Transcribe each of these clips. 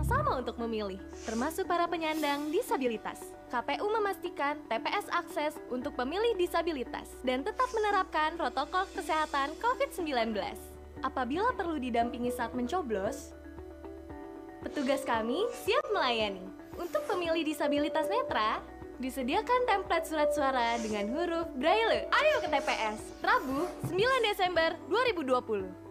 sama untuk memilih, termasuk para penyandang disabilitas. KPU memastikan TPS akses untuk pemilih disabilitas dan tetap menerapkan protokol kesehatan COVID-19. Apabila perlu didampingi saat mencoblos, petugas kami siap melayani. Untuk pemilih disabilitas netra, disediakan template surat suara dengan huruf Braille. Ayo ke TPS, Rabu 9 Desember 2020.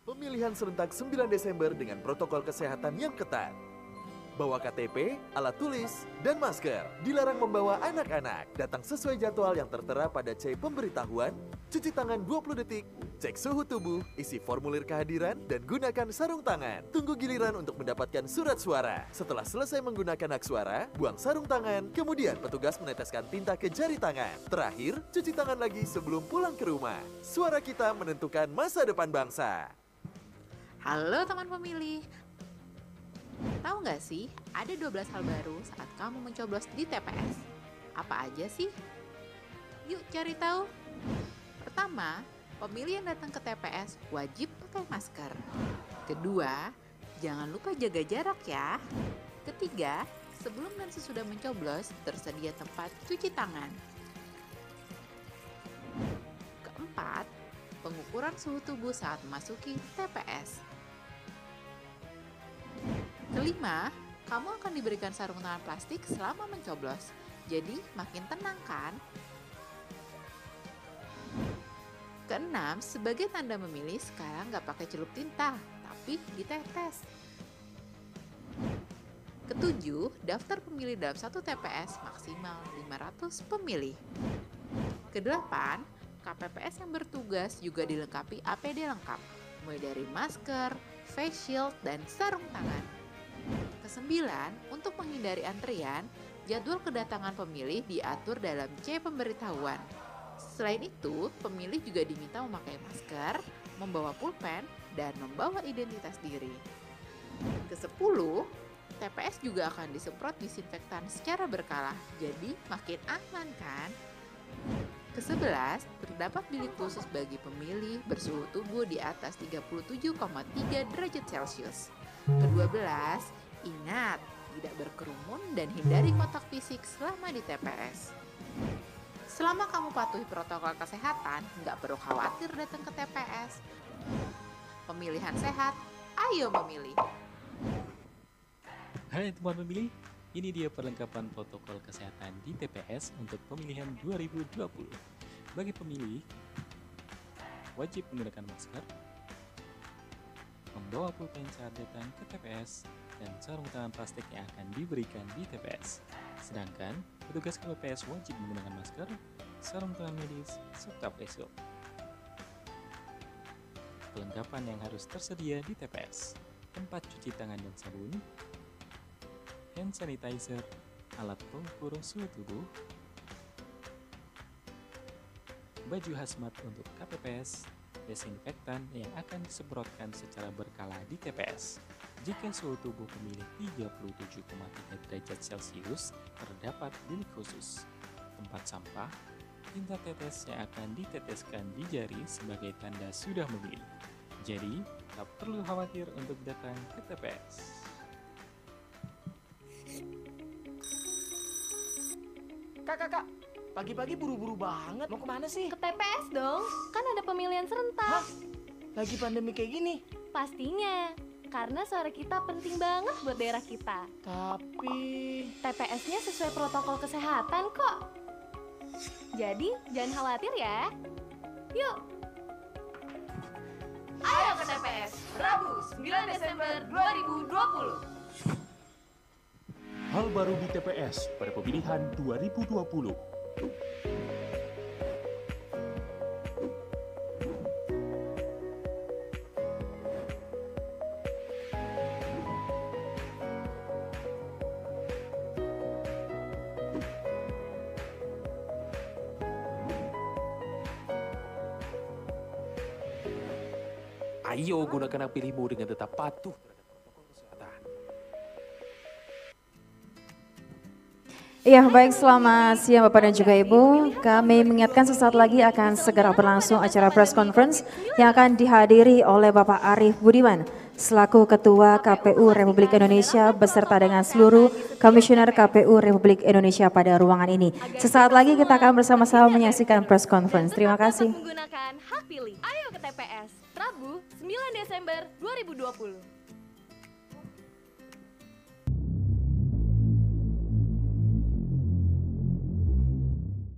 Pemilihan serentak 9 Desember dengan protokol kesehatan yang ketat. Bawa KTP, alat tulis, dan masker. Dilarang membawa anak-anak. Datang sesuai jadwal yang tertera pada C pemberitahuan, cuci tangan 20 detik, cek suhu tubuh, isi formulir kehadiran, dan gunakan sarung tangan. Tunggu giliran untuk mendapatkan surat suara. Setelah selesai menggunakan hak suara, buang sarung tangan, kemudian petugas meneteskan tinta ke jari tangan. Terakhir, cuci tangan lagi sebelum pulang ke rumah. Suara kita menentukan masa depan bangsa. Halo teman pemilih, tahu nggak sih ada 12 hal baru saat kamu mencoblos di TPS? Apa aja sih? Yuk cari tahu. Pertama, pemilih yang datang ke TPS wajib pakai masker. Kedua, jangan lupa jaga jarak ya. Ketiga, sebelum dan sesudah mencoblos tersedia tempat cuci tangan. Keempat, pengukuran suhu tubuh saat memasuki TPS. Kelima, kamu akan diberikan sarung tangan plastik selama mencoblos. Jadi makin tenang kan? Keenam, sebagai tanda memilih sekarang nggak pakai celup tinta, tapi ditetes. Ketujuh, daftar pemilih dalam satu TPS maksimal 500 pemilih. Kedelapan, KPPS yang bertugas juga dilengkapi APD lengkap, mulai dari masker, face shield, dan sarung tangan. Kesembilan, untuk menghindari antrian, jadwal kedatangan pemilih diatur dalam C pemberitahuan. Selain itu, pemilih juga diminta memakai masker, membawa pulpen, dan membawa identitas diri. Kesepuluh, TPS juga akan disemprot disinfektan secara berkala, jadi makin aman kan? Ke-11, terdapat bilik khusus bagi pemilih bersuhu tubuh di atas 37,3 derajat Celcius. Ke-12, ingat, tidak berkerumun dan hindari kontak fisik selama di TPS. Selama kamu patuhi protokol kesehatan, nggak perlu khawatir datang ke TPS. Pemilihan sehat, ayo memilih. Hai teman pemilih, ini dia perlengkapan protokol kesehatan di TPS untuk pemilihan 2020. Bagi pemilih, wajib menggunakan masker, membawa pulpen saat datang ke TPS, dan sarung tangan plastik yang akan diberikan di TPS. Sedangkan, petugas KPPS wajib menggunakan masker, sarung tangan medis, serta face shield. Perlengkapan yang harus tersedia di TPS: tempat cuci tangan dan sabun, hand sanitizer, alat pengukur suhu tubuh, baju hazmat untuk KPPS, desinfektan yang akan disemprotkan secara berkala di TPS. Jika suhu tubuh pemilih 37,3 derajat Celcius, terdapat bilik khusus, tempat sampah, tinta tetes yang akan diteteskan di jari sebagai tanda sudah memilih. Jadi, tak perlu khawatir untuk datang ke TPS. Kak, pagi-pagi buru-buru banget. Mau kemana sih? Ke TPS dong, kan ada pemilihan serentak. Hah? Lagi pandemi kayak gini? Pastinya, karena suara kita penting banget buat daerah kita. Tapi... TPS-nya sesuai protokol kesehatan kok. Jadi, jangan khawatir ya. Yuk! Ayo ke TPS, Rabu 9 Desember 2020. Hal baru di TPS pada pemilihan 2020. Ayo gunakan hak pilihmu dengan tetap patuh terhadap protokol kesehatan. Iya, baik, selamat siang Bapak dan juga Ibu. Kami mengingatkan sesaat lagi akan segera berlangsung acara press conference yang akan dihadiri oleh Bapak Arief Budiman selaku Ketua KPU Republik Indonesia beserta dengan seluruh Komisioner KPU Republik Indonesia pada ruangan ini. Sesaat lagi kita akan bersama-sama menyaksikan press conference. Terima kasih. Menggunakan hak pilih. Ayo ke TPS. Rabu 9 Desember 2020.